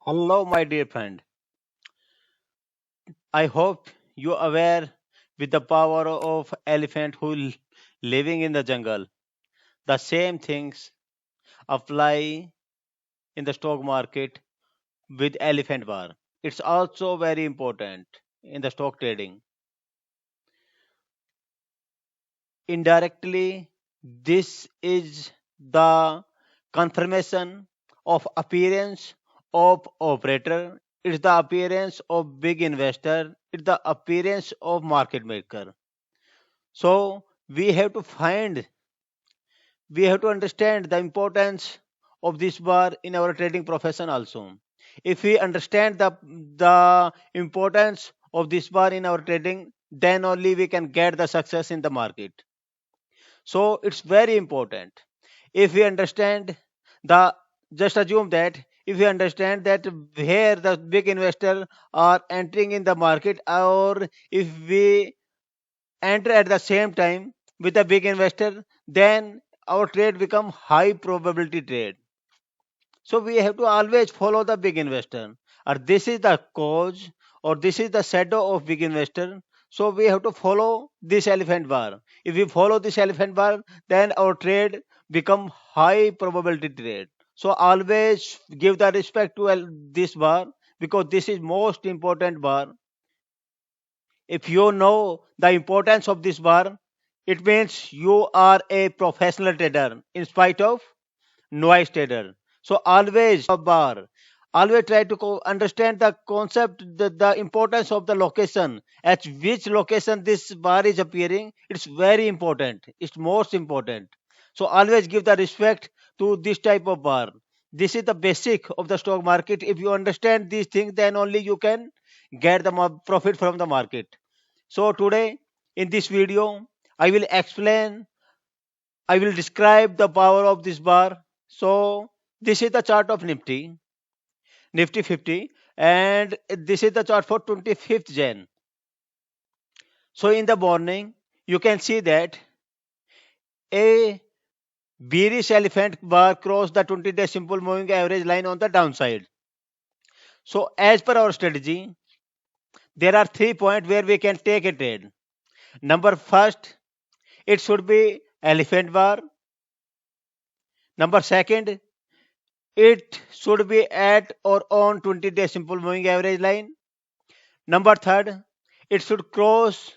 Hello, my dear friend. I hope you are aware with the power of elephant living in the jungle. The same things apply in the stock market with elephant bar. It's also very important in the stock trading. Indirectly, this is the confirmation of appearance of operator. It's the appearance of big investor. It's the appearance of market maker. So we have to understand the importance of this bar in our trading profession also. If we understand the importance of this bar in our trading, then only we can get the success in the market. So it's very important. If we understand the just assume that if we understand that where the big investor are entering in the market, or if we enter at the same time with a big investor, then our trade become high probability trade. So we have to always follow the big investor, or this is the cause, or this is the shadow of big investor. So we have to follow this elephant bar. If we follow this elephant bar, then our trade become high probability trade. So always give the respect to this bar, because this is most important bar. If you know the importance of this bar, it means you are a professional trader in spite of noise trader. So always bar. Always try to understand the concept, the importance of the location, at which location this bar is appearing. It's very important. It's most important. So always give the respect to this type of bar. This is the basic of the stock market. If you understand these things, then only you can get the profit from the market. So today in this video, I will explain, I will describe the power of this bar. So this is the chart of Nifty 50, and this is the chart for 25th Jan. So in the morning, you can see that a bearish elephant bar crossed the 20-day simple moving average line on the downside. So as per our strategy, there are 3 points where we can take a trade. Number first, it should be elephant bar. Number second, it should be at or on 20-day simple moving average line. Number third, it should cross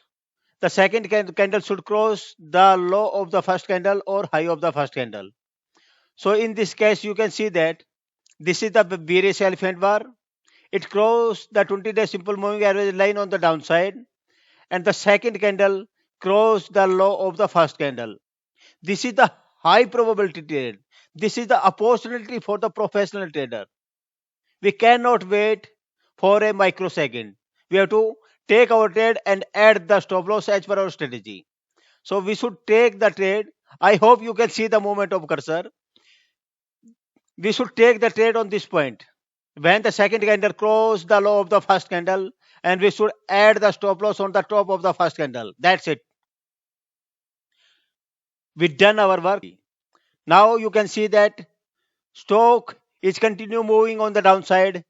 the second candle should cross the low of the first candle or high of the first candle. So in this case, you can see that this is the bearish elephant bar. It crossed the 20-day simple moving average line on the downside, and the second candle crossed the low of the first candle. This is the high probability trade. This is the opportunity for the professional trader. We cannot wait for a microsecond. We have to take our trade and add the stop loss as per our strategy. So we should take the trade. I hope you can see the movement of cursor. We should take the trade on this point. When the second candle cross the low of the first candle, and we should add the stop loss on the top of the first candle. That's it. We done our work. Now you can see that stock is continue moving on the downside,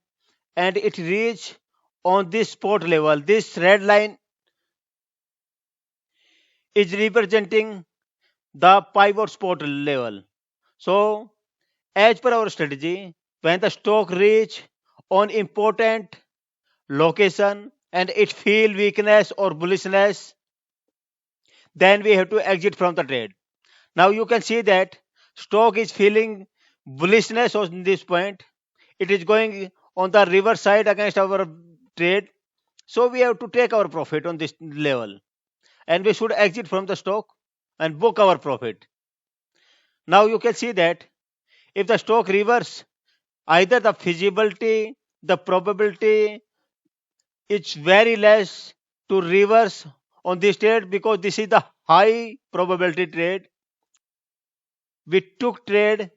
and it reach on this support level. This red line is representing the pivot support level. So as per our strategy, when the stock reach on important location and it feel weakness or bullishness, then we have to exit from the trade. Now you can see that stock is feeling bullishness on this point. It is going on the reverse side against our trade. So we have to take our profit on this level, and we should exit from the stock and book our profit. Now you can see that if the stock reverse, either the feasibility, the probability, it's very less to reverse on this trade, because this is the high probability trade. We took trade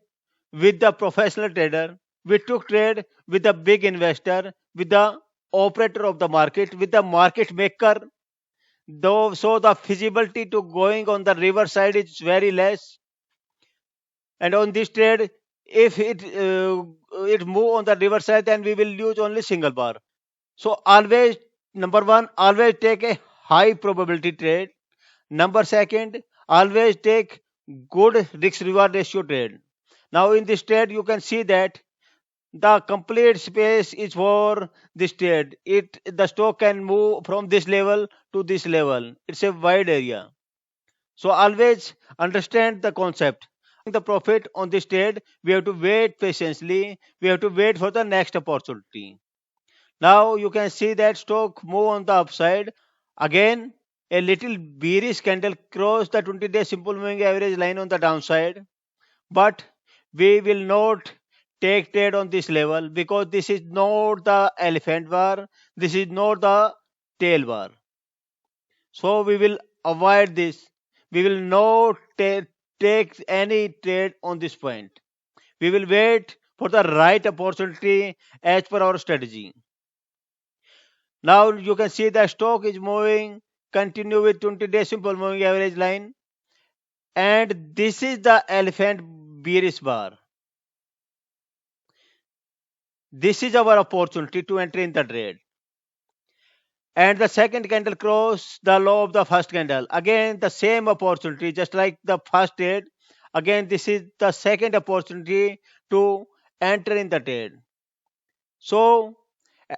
with the professional trader, we took trade with the big investor, with the operator of the market, with the market maker. Though so the feasibility to going on the reverse side is very less. And on this trade, if it move on the reverse side, then we will use only single bar. So always, number one, always take a high probability trade. Number second, always take good risk reward ratio trade. Now in this trade, you can see that the complete space is for this trade. The stock can move from this level to this level. It's a wide area. So always understand the concept. The profit on this trade, we have to wait patiently. We have to wait for the next opportunity. Now you can see that stock move on the upside. Again, a little bearish candle crossed the 20-day simple moving average line on the downside. But we will not take trade on this level because this is not the elephant bar. This is not the tail bar. So we will avoid this. We will not take any trade on this point. We will wait for the right opportunity as per our strategy. Now you can see the stock is moving, continue with 20-day simple moving average line, and this is the elephant bearish bar. This is our opportunity to enter in the trade. And the second candle cross the low of the first candle. Again, the same opportunity, just like the first trade. Again, this is the second opportunity to enter in the trade. So uh,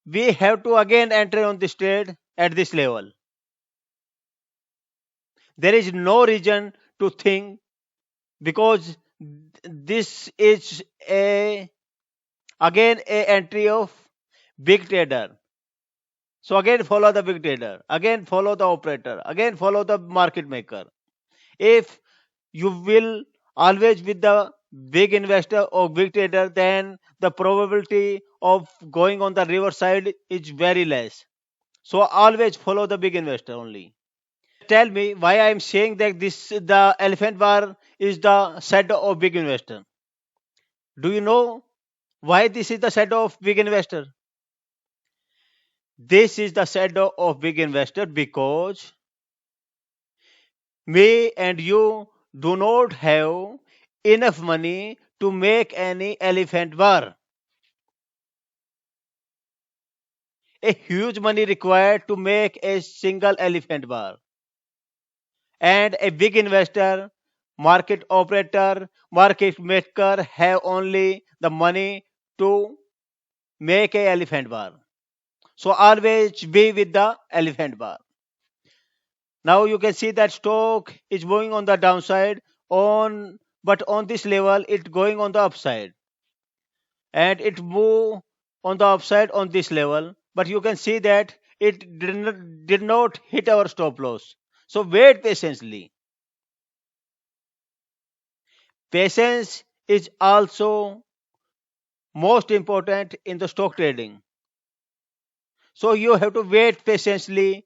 we have to again enter on this trade at this level. There is no reason to think because this is a again a entry of big trader. So again follow the big trader, again follow the operator, again follow the market maker. If you will always with the big investor or big trader, then the probability of going on the reverse side is very less. So always follow the big investor only. Tell me why I am saying that this the elephant bar is the shadow of big investor. Do you know why this is the shadow of big investor? This is the shadow of big investor because me and you do not have enough money to make any elephant bar. A huge money required to make a single elephant bar. And a big investor, market operator, market maker have only the money to make a elephant bar. So always be with the elephant bar. Now you can see that stock is going on the downside on but on this level it going on the upside and it move on the upside on this level, but you can see that it did not hit our stop loss. So wait patiently. Patience is also most important in the stock trading. So you have to wait patiently.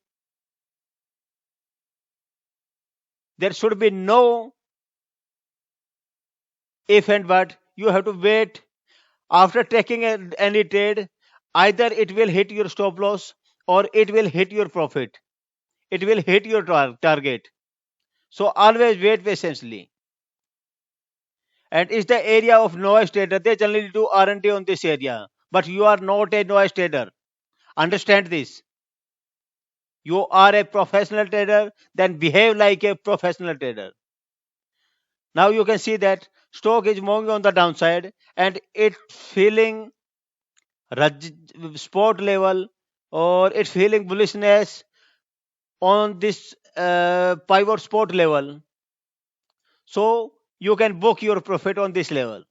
There should be no if and but. You have to wait after taking any trade. Either it will hit your stop loss or it will hit your profit. It will hit your target. So always wait patiently. And it's the area of noise trader. They generally do R&D on this area. But you are not a noise trader. Understand this. You are a professional trader, then behave like a professional trader. Now you can see that stock is moving on the downside and it feeling spot level or it's feeling bullishness on this pivot spot level. So you can book your profit on this level.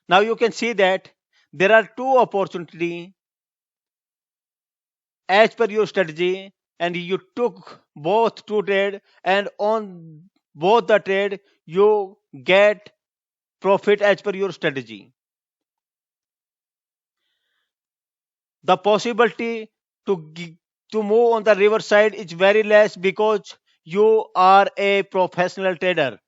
Now you can see that there are two opportunity as per your strategy and you took both to trade and on both the trade you get profit as per your strategy. The possibility to move on the reverse side is very less because you are a professional trader.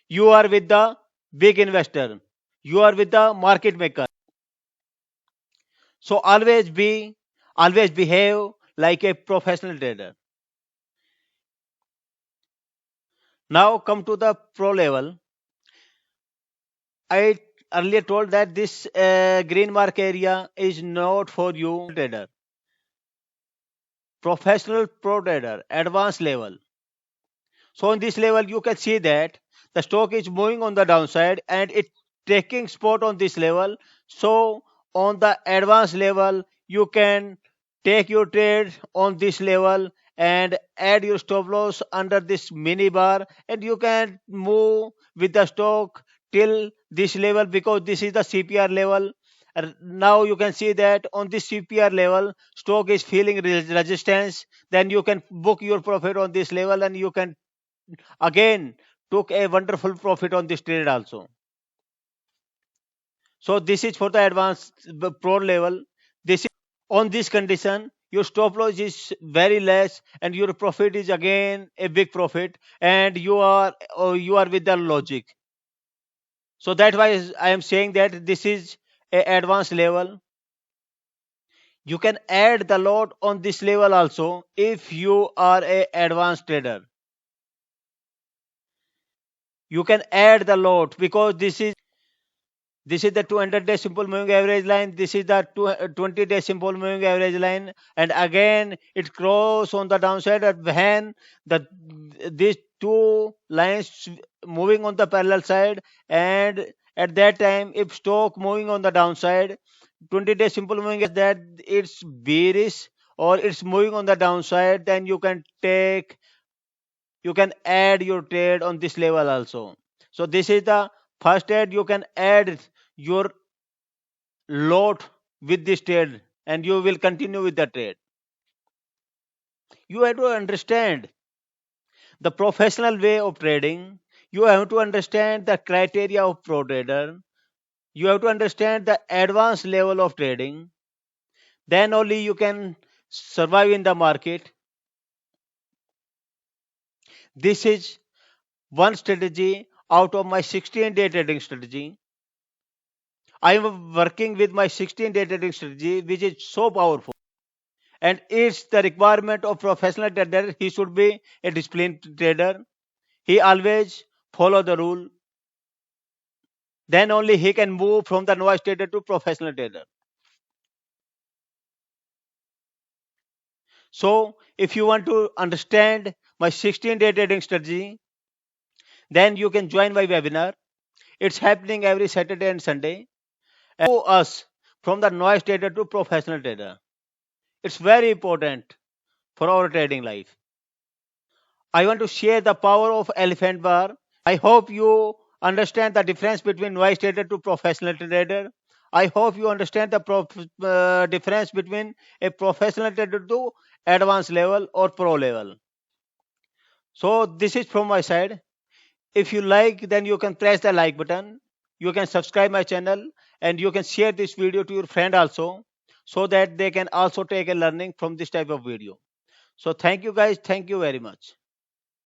You are with the big investor. You are with the market maker. So always behave like a professional trader. Now come to the pro level. I earlier told that this green mark area is not for you trader, professional pro trader, advanced level. So in this level, you can see that the stock is moving on the downside and it taking spot on this level. So on the advanced level, you can take your trade on this level and add your stop loss under this mini bar, and you can move with the stock till this level because this is the CPR level. Now you can see that on this CPR level, stock is feeling resistance. Then you can book your profit on this level and you can again took a wonderful profit on this trade also. So this is for the advanced pro level. This is on this condition your stop loss is very less and your profit is again a big profit, and you are with the logic. So that's why I am saying that this is a advanced level. You can add the lot on this level also if you are a advanced trader. You can add the lot because this is the 200-day simple moving average line. This is the 20-day simple moving average line. And again, it cross on the downside at when these two lines moving on the parallel side. And at that time, if stock moving on the downside, 20-day simple moving that it's bearish or it's moving on the downside, then you can add your trade on this level also. So this is the first trade. You can add your lot with this trade and you will continue with the trade. You have to understand the professional way of trading. You have to understand the criteria of pro trader. You have to understand the advanced level of trading. Then only you can survive in the market. This is one strategy out of my 16-day trading strategy. I am working with my 16-day trading strategy, which is so powerful. And it's the requirement of professional trader. He should be a disciplined trader. He always follow the rule. Then only he can move from the novice trader to professional trader. So if you want to understand my 16-day trading strategy, then you can join my webinar. It's happening every Saturday and Sunday. And move us from the novice trader to professional trader. It's very important for our trading life. I want to share the power of elephant bar. I hope you understand the difference between novice trader to professional trader. I hope you understand the difference between a professional trader to advanced level or pro level. So this is from my side. If you like, then you can press the like button. You can subscribe my channel and you can share this video to your friend also so that they can also take a learning from this type of video. So thank you guys. Thank you very much.